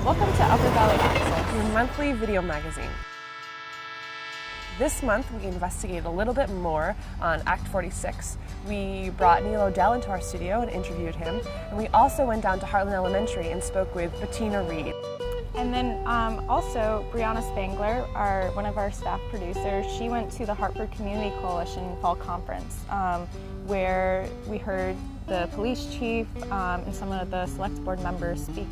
Welcome to Upper Valley Access, your monthly video magazine. This month we investigated a little bit more on Act 46. We brought Neil Odell into our studio and interviewed him, and we also went down to Hartland Elementary and spoke with Bettina Read. And then also Brianna Spangler, one of our staff producers, she went to the Hartford Community Coalition Fall Conference where we heard the police chief and some of the select board members speak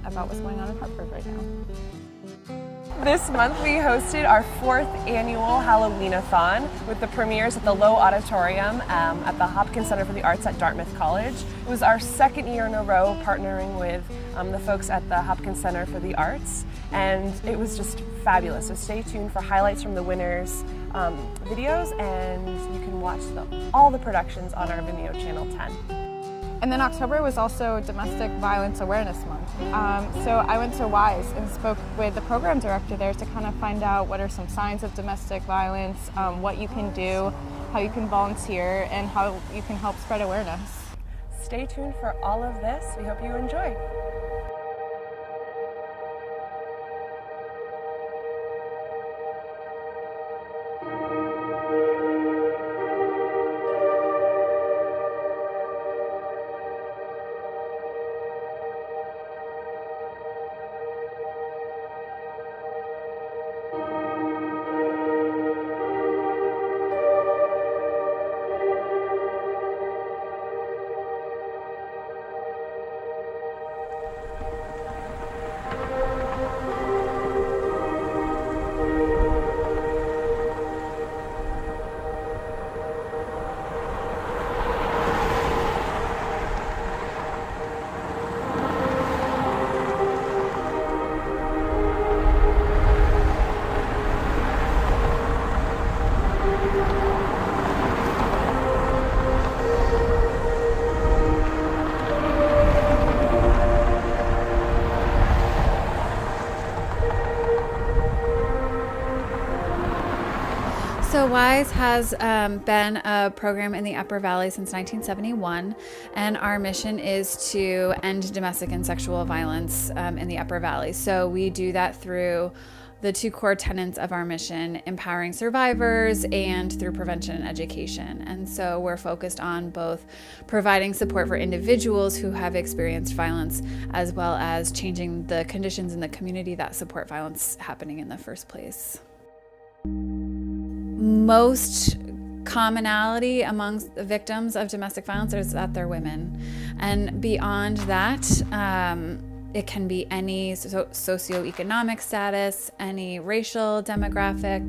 about what's going on in Hartford right now. This month we hosted our 4th annual Halloween-O-Thon with the premieres at the Low Auditorium at the Hopkins Center for the Arts at Dartmouth College. It was our 2nd year in a row partnering with the folks at the Hopkins Center for the Arts, and it was just fabulous. So stay tuned for highlights from the winners' videos, and you can watch all the productions on our Vimeo channel 10. And then October was also Domestic Violence Awareness Month. So I went to WISE and spoke with the program director there to kind of find out what are some signs of domestic violence, what you can do, how you can volunteer, and how you can help spread awareness. Stay tuned for all of this. We hope you enjoy. So WISE has been a program in the Upper Valley since 1971, and our mission is to end domestic and sexual violence in the Upper Valley. So we do that through the 2 core tenets of our mission: empowering survivors and through prevention and education. And so we're focused on both providing support for individuals who have experienced violence, as well as changing the conditions in the community that support violence happening in the first place. Most commonality amongst the victims of domestic violence is that they're women. And beyond that, it can be any socioeconomic status, any racial demographic,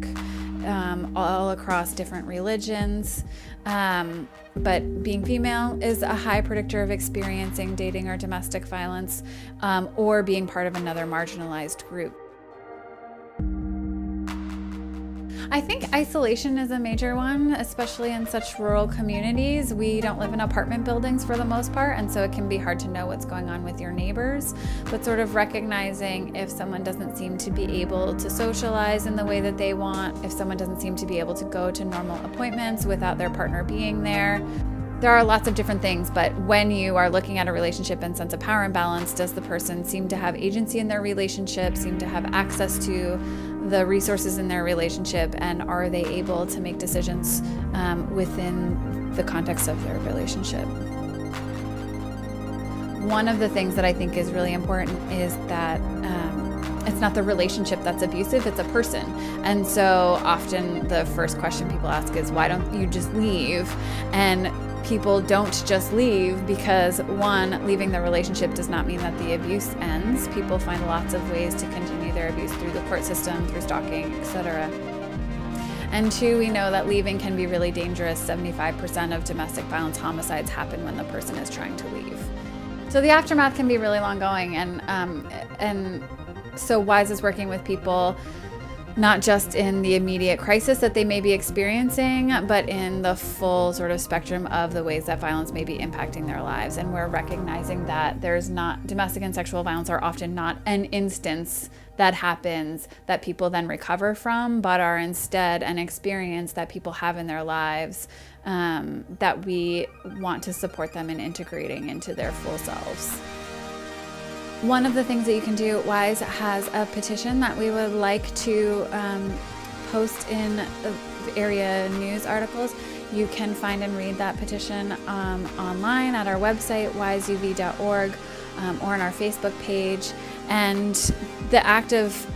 all across different religions. But being female is a high predictor of experiencing dating or domestic violence, or being part of another marginalized group. I think isolation is a major one, especially in such rural communities. We don't live in apartment buildings for the most part, and so it can be hard to know what's going on with your neighbors. But sort of recognizing if someone doesn't seem to be able to socialize in the way that they want, if someone doesn't seem to be able to go to normal appointments without their partner being there. There are lots of different things, but when you are looking at a relationship and sense of power imbalance, does the person seem to have agency in their relationship, seem to have access to the resources in their relationship, and are they able to make decisions within the context of their relationship? One of the things that I think is really important is that it's not the relationship that's abusive, it's a person. And so often the first question people ask is, why don't you just leave? And people don't just leave because, one, leaving the relationship does not mean that the abuse ends. People find lots of ways to continue their abuse through the court system, through stalking, etc. And 2, we know that leaving can be really dangerous. 75% of domestic violence homicides happen when the person is trying to leave. So the aftermath can be really long going, and so WISE is working with people not just in the immediate crisis that they may be experiencing, but in the full sort of spectrum of the ways that violence may be impacting their lives. And we're recognizing that domestic and sexual violence are often not an instance that happens that people then recover from, but are instead an experience that people have in their lives that we want to support them in integrating into their full selves. One of the things that you can do, WISE has a petition that we would like to post in the area news articles. You can find and read that petition online at our website, wiseuv.org, or on our Facebook page. And the act of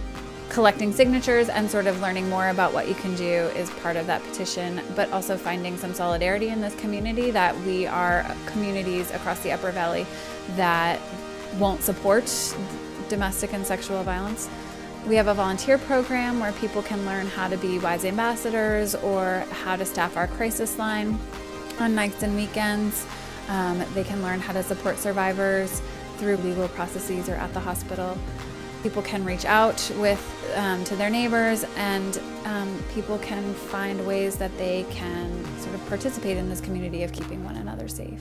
collecting signatures and sort of learning more about what you can do is part of that petition, but also finding some solidarity in this community, that we are communities across the Upper Valley that won't support domestic and sexual violence. We have a volunteer program where people can learn how to be WISE ambassadors or how to staff our crisis line on nights and weekends. They can learn how to support survivors through legal processes or at the hospital. People can reach out to their neighbors, and people can find ways that they can sort of participate in this community of keeping one another safe.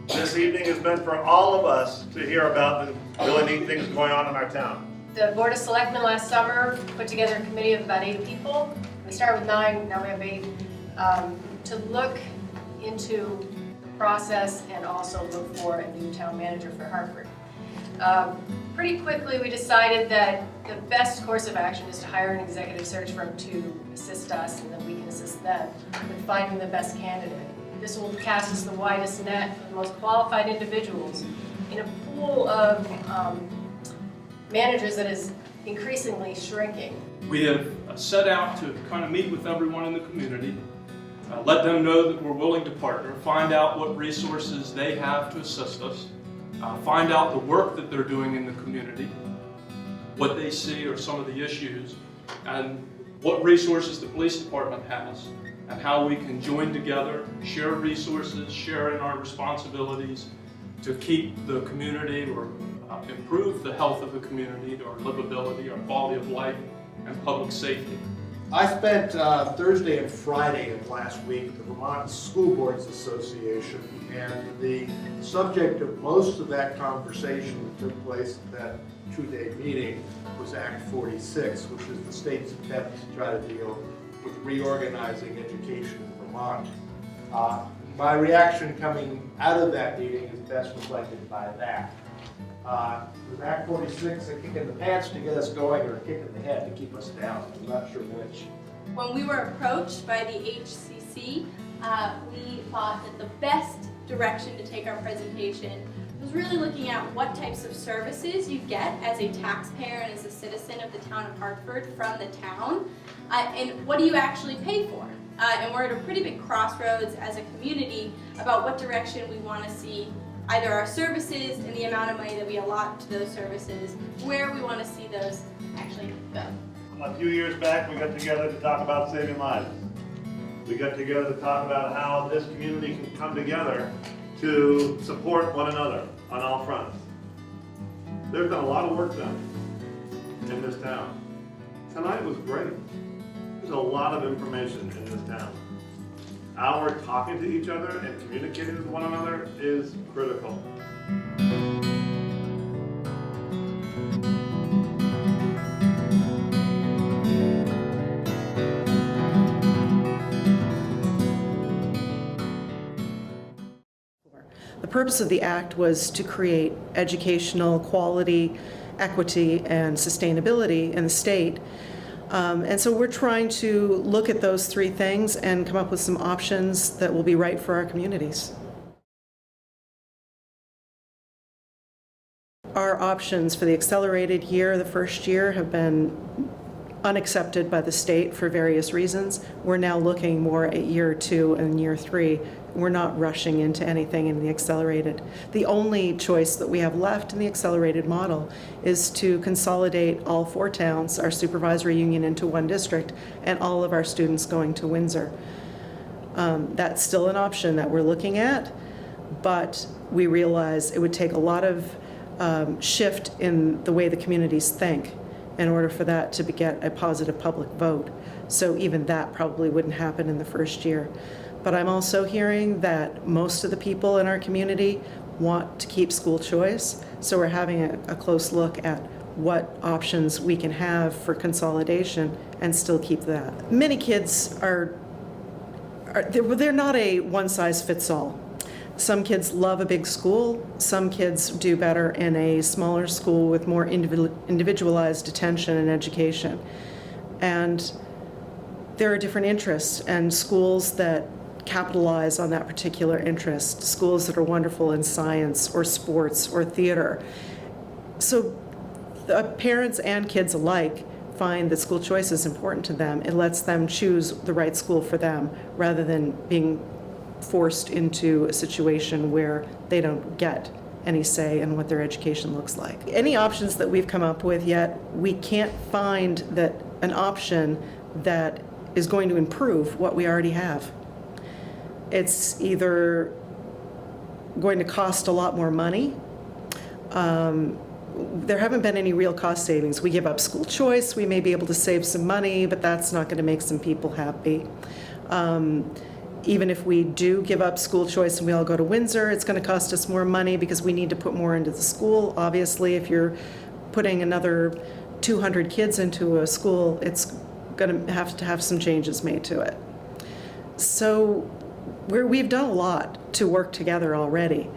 This evening has been for all of us to hear about the really neat things going on in our town. The Board of Selectmen last summer put together a committee of about 8 people. We started with 9, now we have 8, to look into the process and also look for a new town manager for Hartford. Pretty quickly we decided that the best course of action is to hire an executive search firm to assist us, and then we can assist them with finding the best candidate. This will cast us the widest net for the most qualified individuals in a pool of managers that is increasingly shrinking. We have set out to kind of meet with everyone in the community, let them know that we're willing to partner, find out what resources they have to assist us, find out the work that they're doing in the community, what they see are some of the issues, and what resources the police department has, and how we can join together, share resources, share in our responsibilities to keep the community or improve the health of the community, our livability, our quality of life, and public safety. I spent Thursday and Friday of last week at the Vermont School Boards Association, and the subject of most of that conversation that took place at that 2-day meeting was Act 46, which is the state's attempt to try to deal with reorganizing education in Vermont. My reaction coming out of that meeting is best reflected by that. Was Act 46 a kick in the pants to get us going, or a kick in the head to keep us down? I'm not sure which. When we were approached by the HCC, we thought that the best direction to take our presentation was really looking at what types of services you get as a taxpayer and as a citizen of the town of Hartford from the town, and what do you actually pay for? And we're at a pretty big crossroads as a community about what direction we want to see either our services and the amount of money that we allot to those services, where we want to see those actually go. A few years back, we got together to talk about saving lives. We got together to talk about how this community can come together to support one another on all fronts. There's been a lot of work done in this town. Tonight was great. There's a lot of information in this town. Our talking to each other and communicating with one another is critical. The purpose of the Act was to create educational quality, equity, and sustainability in the state. And so we're trying to look at those 3 things and come up with some options that will be right for our communities. Our options for the accelerated year, the first year, have been unaccepted by the state for various reasons. We're now looking more at year 2 and year 3. We're not rushing into anything in the accelerated. The only choice that we have left in the accelerated model is to consolidate all 4 towns, our supervisory union, into one district, and all of our students going to Windsor. That's still an option that we're looking at, but we realize it would take a lot of shift in the way the communities think in order for that to get a positive public vote. So even that probably wouldn't happen in the first year. But I'm also hearing that most of the people in our community want to keep school choice. So we're having a close look at what options we can have for consolidation and still keep that. Many kids they're not a one-size-fits-all. Some kids love a big school. Some kids do better in a smaller school with more individualized attention and education. And there are different interests, and schools that capitalize on that particular interest, schools that are wonderful in science or sports or theater. So the parents and kids alike find that school choice is important to them. It lets them choose the right school for them rather than being forced into a situation where they don't get any say in what their education looks like. Any options that we've come up with yet, we can't find that an option that is going to improve what we already have. It's either going to cost a lot more money. There haven't been any real cost savings. We give up school choice, we may be able to save some money, but that's not going to make some people happy. Even if we do give up school choice and we all go to Windsor, it's going to cost us more money because we need to put more into the school. Obviously, if you're putting another 200 kids into a school, it's going to have some changes made to it. So we've done a lot to work together already,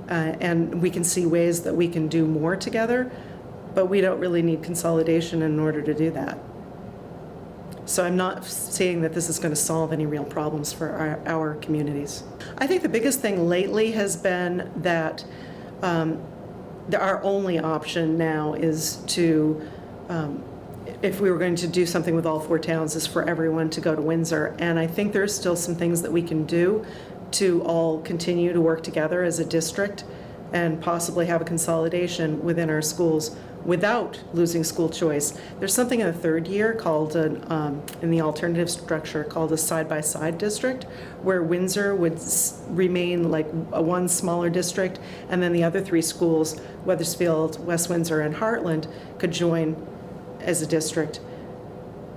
and we can see ways that we can do more together, but we don't really need consolidation in order to do that. So I'm not saying that this is going to solve any real problems for our communities. I think the biggest thing lately has been that our only option now is to, if we were going to do something with all 4 towns, is for everyone to go to Windsor. And I think there's still some things that we can do to all continue to work together as a district and possibly have a consolidation within our schools without losing school choice. There's something in the 3rd year called, in the alternative structure, called a side-by-side district, where Windsor would remain like one smaller district, and then the other 3 schools, Wethersfield, West Windsor, and Heartland, could join as a district.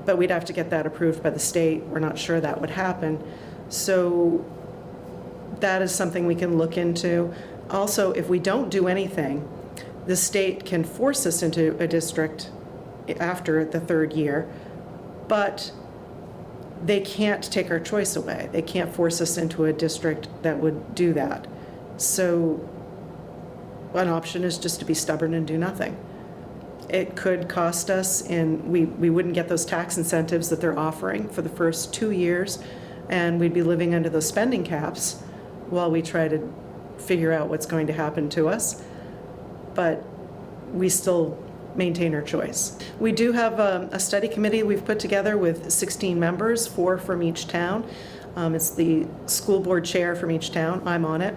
But we'd have to get that approved by the state. We're not sure that would happen. So that is something we can look into. Also, if we don't do anything, the state can force us into a district after the 3rd year, but they can't take our choice away. They can't force us into a district that would do that. So one option is just to be stubborn and do nothing. It could cost us, and we wouldn't get those tax incentives that they're offering for the first 2 years, and we'd be living under those spending caps while we try to figure out what's going to happen to us. But we still maintain our choice. We do have a study committee we've put together with 16 members, 4 from each town. It's the school board chair from each town. I'm on it,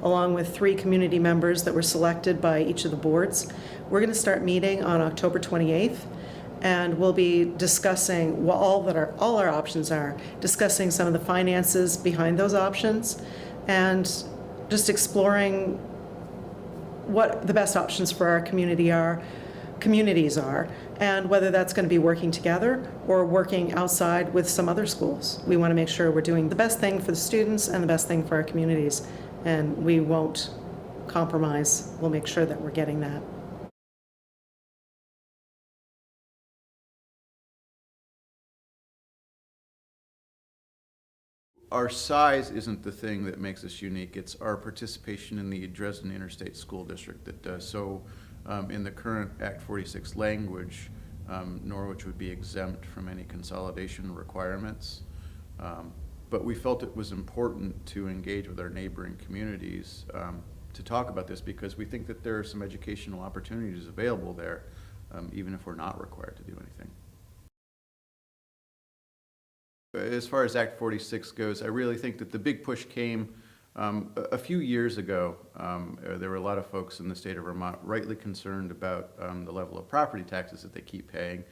along with 3 community members that were selected by each of the boards. We're going to start meeting on October 28th, and we'll be discussing what all our options are, discussing some of the finances behind those options, and just exploring what the best options for our communities are, and whether that's going to be working together or working outside with some other schools. We want to make sure we're doing the best thing for the students and the best thing for our communities, and we won't compromise. We'll make sure that we're getting that. Our size isn't the thing that makes us unique. It's our participation in the Dresden Interstate School District that does. So in the current Act 46 language, Norwich would be exempt from any consolidation requirements. But we felt it was important to engage with our neighboring communities to talk about this, because we think that there are some educational opportunities available there, even if we're not required to do anything. As far as Act 46 goes, I really think that the big push came a few years ago. There were a lot of folks in the state of Vermont rightly concerned about the level of property taxes that they keep paying,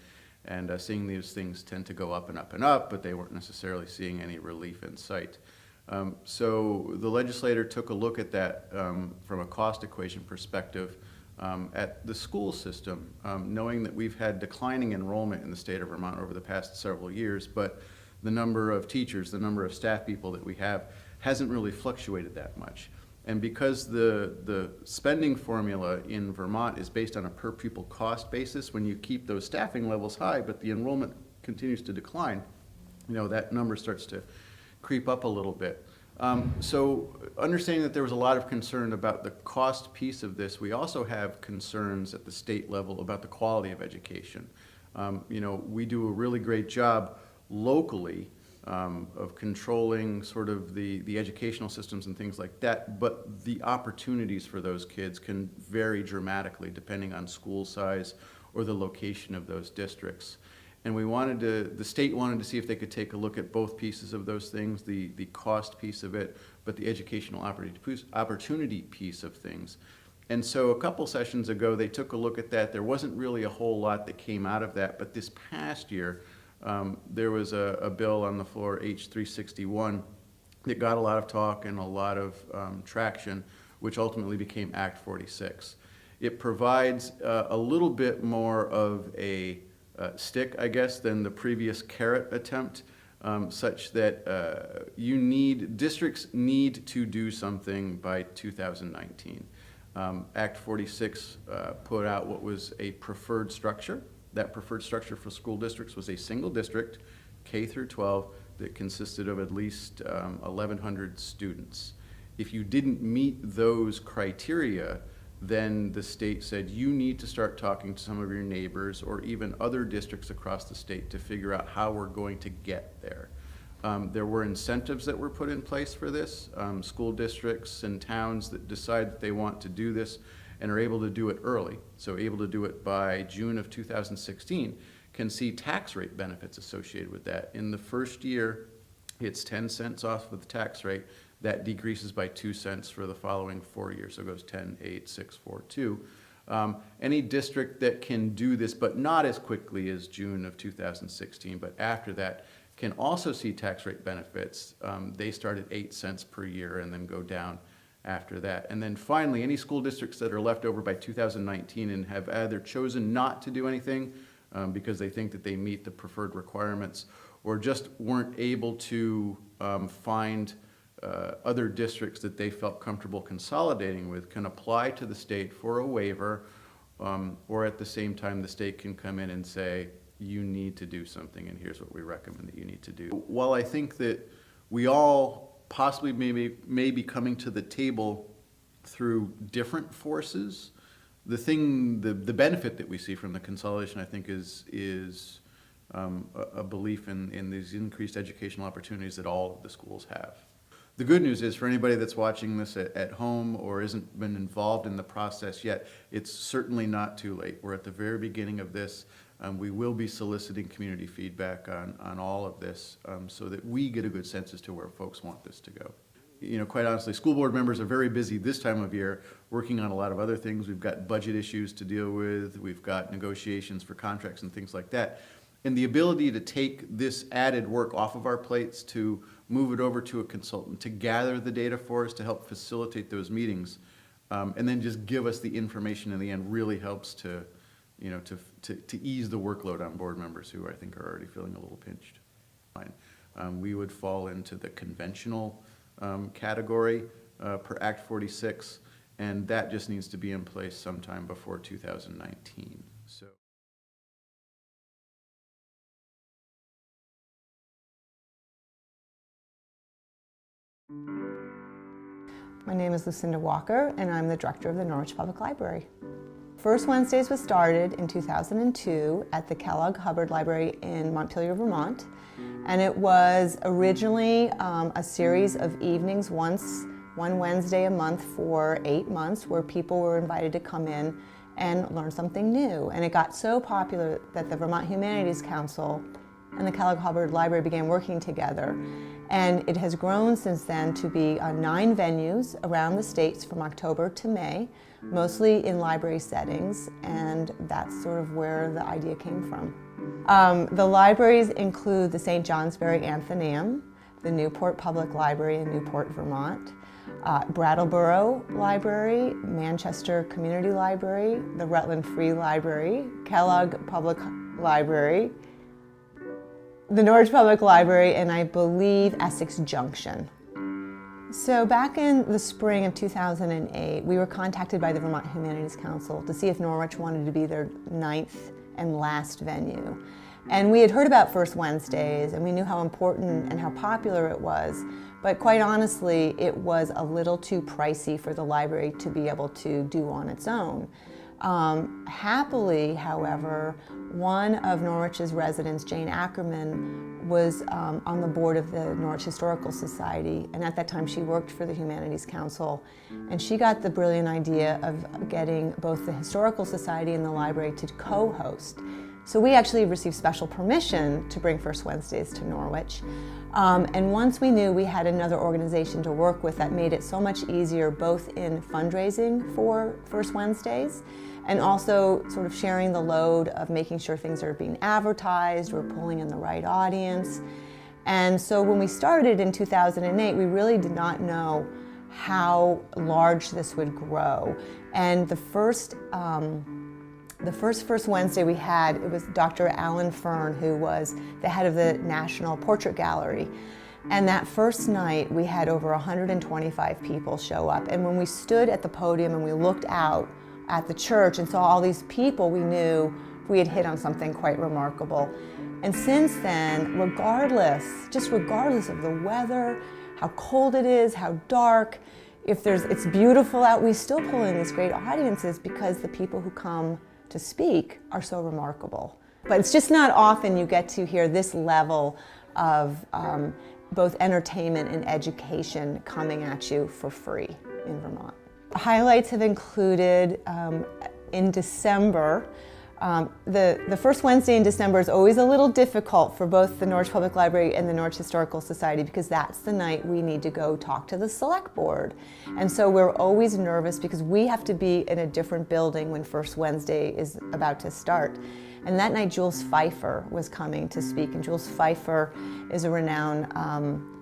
and seeing these things tend to go up and up and up, but they weren't necessarily seeing any relief in sight. So the legislator took a look at that from a cost equation perspective at the school system, knowing that we've had declining enrollment in the state of Vermont over the past several years, but the number of teachers, the number of staff people that we have hasn't really fluctuated that much. And because the spending formula in Vermont is based on a per pupil cost basis, when you keep those staffing levels high, but the enrollment continues to decline, that number starts to creep up a little bit. So understanding that there was a lot of concern about the cost piece of this, we also have concerns at the state level about the quality of education. We do a really great job locally of controlling sort of the educational systems and things like that, but the opportunities for those kids can vary dramatically depending on school size or the location of those districts. And the state wanted to see if they could take a look at both pieces of those things, the cost piece of it, but the educational opportunity piece of things. And so a couple sessions ago, they took a look at that. There wasn't really a whole lot that came out of that, but this past year, there was a bill on the floor, H361, that got a lot of talk and a lot of traction, which ultimately became Act 46. It provides a little bit more of a stick, I guess, than the previous carrot attempt, such that districts need to do something by 2019. Act 46 put out what was a preferred structure. That preferred structure for school districts was a single district, K through 12, that consisted of at least 1,100 students. If you didn't meet those criteria, then the state said you need to start talking to some of your neighbors or even other districts across the state to figure out how we're going to get there. There were incentives that were put in place for this. School districts and towns that decide that they want to do this and are able to do it early, so able to do it by June of 2016, can see tax rate benefits associated with that. In the first year, it's 10 cents off of the tax rate. That decreases by 2 cents for the following 4 years, so it goes 10, 8, 6, 4, 2. Any district that can do this, but not as quickly as June of 2016, but after that, can also see tax rate benefits. They start at 8 cents per year and then go down after that. And then finally, any school districts that are left over by 2019 and have either chosen not to do anything because they think that they meet the preferred requirements or just weren't able to find other districts that they felt comfortable consolidating with, can apply to the state for a waiver, or at the same time the state can come in and say, you need to do something and here's what we recommend that you need to do. While I think that we all possibly may be coming to the table through different forces, the benefit that we see from the consolidation, I think, is a belief in these increased educational opportunities that all of the schools have. The good news is, for anybody that's watching this at home or isn't been involved in the process yet, it's certainly not too late. We're at the very beginning of this. We will be soliciting community feedback on all of this so that we get a good sense as to where folks want this to go. Quite honestly, school board members are very busy this time of year working on a lot of other things. We've got budget issues to deal with. We've got negotiations for contracts and things like that. And the ability to take this added work off of our plates, to move it over to a consultant, to gather the data for us, to help facilitate those meetings, and then just give us the information in the end really helps to ease the workload on board members who I think are already feeling a little pinched. We would fall into the conventional category per Act 46, and that just needs to be in place sometime before 2019. So. My name is Lucinda Walker, and I'm the director of the Norwich Public Library. First Wednesdays was started in 2002 at the Kellogg Hubbard Library in Montpelier, Vermont, and it was originally a series of evenings, one Wednesday a month for 8 months, where people were invited to come in and learn something new. And it got so popular that the Vermont Humanities Council and the Kellogg Hubbard Library began working together. And it has grown since then to be 9 venues around the states from October to May, mostly in library settings, and that's sort of where the idea came from. The libraries include the St. Johnsbury Athenaeum, the Newport Public Library in Newport, Vermont, Brattleboro Library, Manchester Community Library, the Rutland Free Library, Kellogg Public Library, the Norwich Public Library, and I believe Essex Junction. So back in the spring of 2008, we were contacted by the Vermont Humanities Council to see if Norwich wanted to be their 9th and last venue. And we had heard about First Wednesdays, and we knew how important and how popular it was, but quite honestly, it was a little too pricey for the library to be able to do on its own. Happily, however, one of Norwich's residents, Jane Ackerman, was on the board of the Norwich Historical Society, and at that time she worked for the Humanities Council, and she got the brilliant idea of getting both the Historical Society and the library to co-host. So we actually received special permission to bring First Wednesdays to Norwich. And once we knew we had another organization to work with, that made it so much easier both in fundraising for First Wednesdays and also sort of sharing the load of making sure things are being advertised, we're pulling in the right audience. And so when we started in 2008, we really did not know how large this would grow. And the first First Wednesday we had, it was Dr. Alan Fern, who was the head of the National Portrait Gallery. And that first night, we had over 125 people show up. And when we stood at the podium and we looked out at the church and saw all these people, we knew we had hit on something quite remarkable. And since then, just regardless of the weather, how cold it is, how dark, it's beautiful out, we still pull in these great audiences because the people who come to speak are so remarkable. But it's just not often you get to hear this level of both entertainment and education coming at you for free in Vermont. Highlights have included in December, the first Wednesday in December is always a little difficult for both the Norwich Public Library and the Norwich Historical Society because that's the night we need to go talk to the select board. And so we're always nervous because we have to be in a different building when First Wednesday is about to start. And that night Jules Pfeiffer was coming to speak, and Jules Pfeiffer is a renowned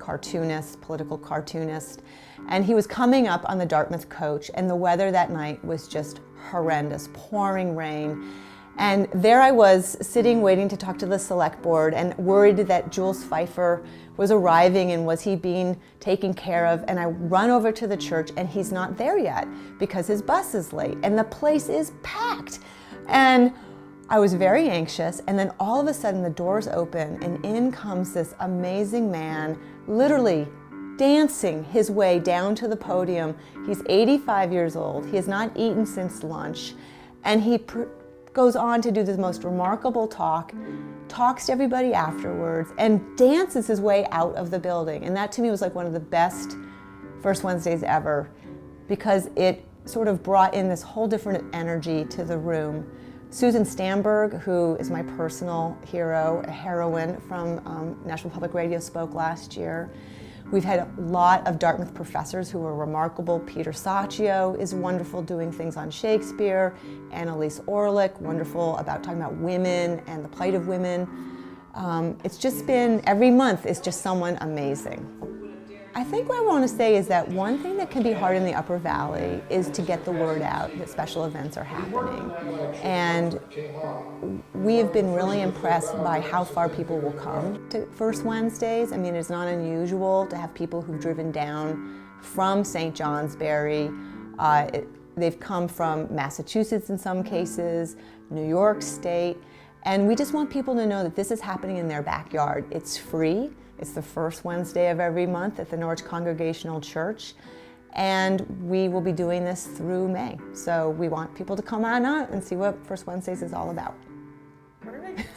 cartoonist, political cartoonist. And he was coming up on the Dartmouth coach, and the weather that night was just horrendous, pouring rain. And there I was sitting waiting to talk to the select board and worried that Jules Pfeiffer was arriving and was he being taken care of. And I run over to the church and he's not there yet because his bus is late and the place is packed. And I was very anxious, and then all of a sudden the doors open and in comes this amazing man, literally dancing his way down to the podium. He's 85 years old, he has not eaten since lunch, and he goes on to do this most remarkable talk, talks to everybody afterwards, and dances his way out of the building. And that to me was like one of the best First Wednesdays ever, because it sort of brought in this whole different energy to the room. Susan Stamberg, who is my personal hero, a heroine from National Public Radio, spoke last year. We've had a lot of Dartmouth professors who are remarkable. Peter Saccio is wonderful doing things on Shakespeare. Annalise Orlick, wonderful about talking about women and the plight of women. It's just been, every month is just someone amazing. I think what I want to say is that one thing that can be hard in the Upper Valley is to get the word out that special events are happening. And we have been really impressed by how far people will come to First Wednesdays. I mean, it's not unusual to have people who've driven down from St. Johnsbury. They've come from Massachusetts in some cases, New York State. And we just want people to know that this is happening in their backyard. It's free. It's the first Wednesday of every month at the Norwich Congregational Church, and we will be doing this through May. So we want people to come on out and see what First Wednesdays is all about. Perfect.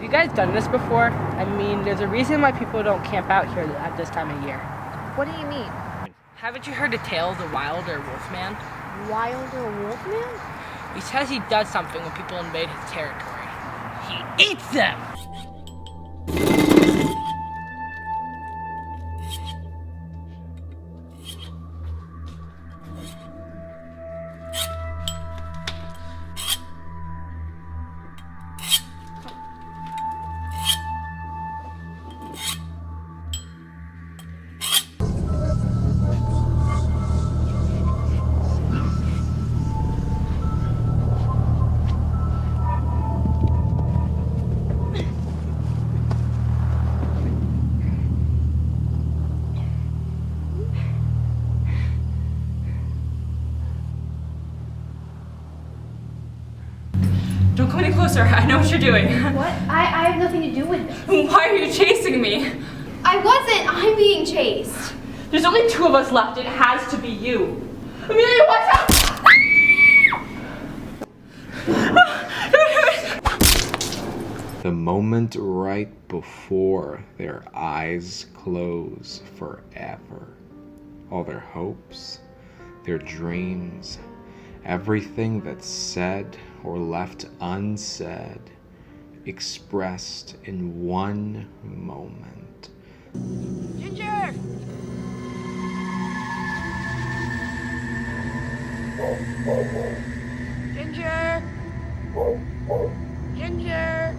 You guys done this before? I mean, there's a reason why people don't camp out here at this time of year. What do you mean? Haven't you heard the tale of the Wilder Wolfman? Wilder Wolfman? He says he does something when people invade his territory. He eats them! Don't come any closer. I know what you're doing. What? I have nothing to do with this. Why are you chasing me? I wasn't. I'm being chased. There's only 2 of us left. It has to be you. Amelia, watch out! The moment right before their eyes close forever. All their hopes, their dreams, everything that's said or left unsaid, expressed in one moment. Ginger! Ginger! Ginger!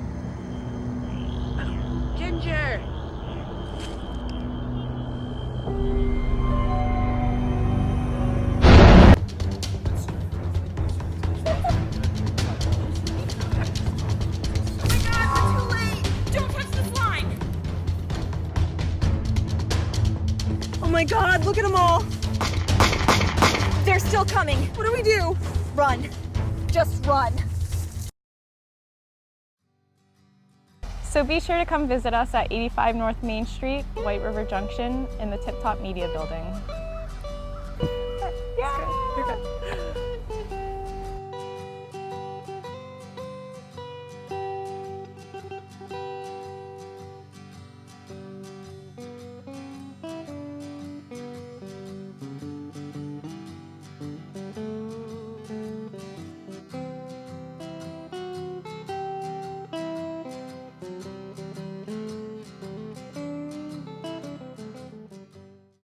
Ginger! Oh my God, look at them all. They're still coming. What do we do? Run. Just run. So be sure to come visit us at 85 North Main Street, White River Junction, in the Tip Top Media Building.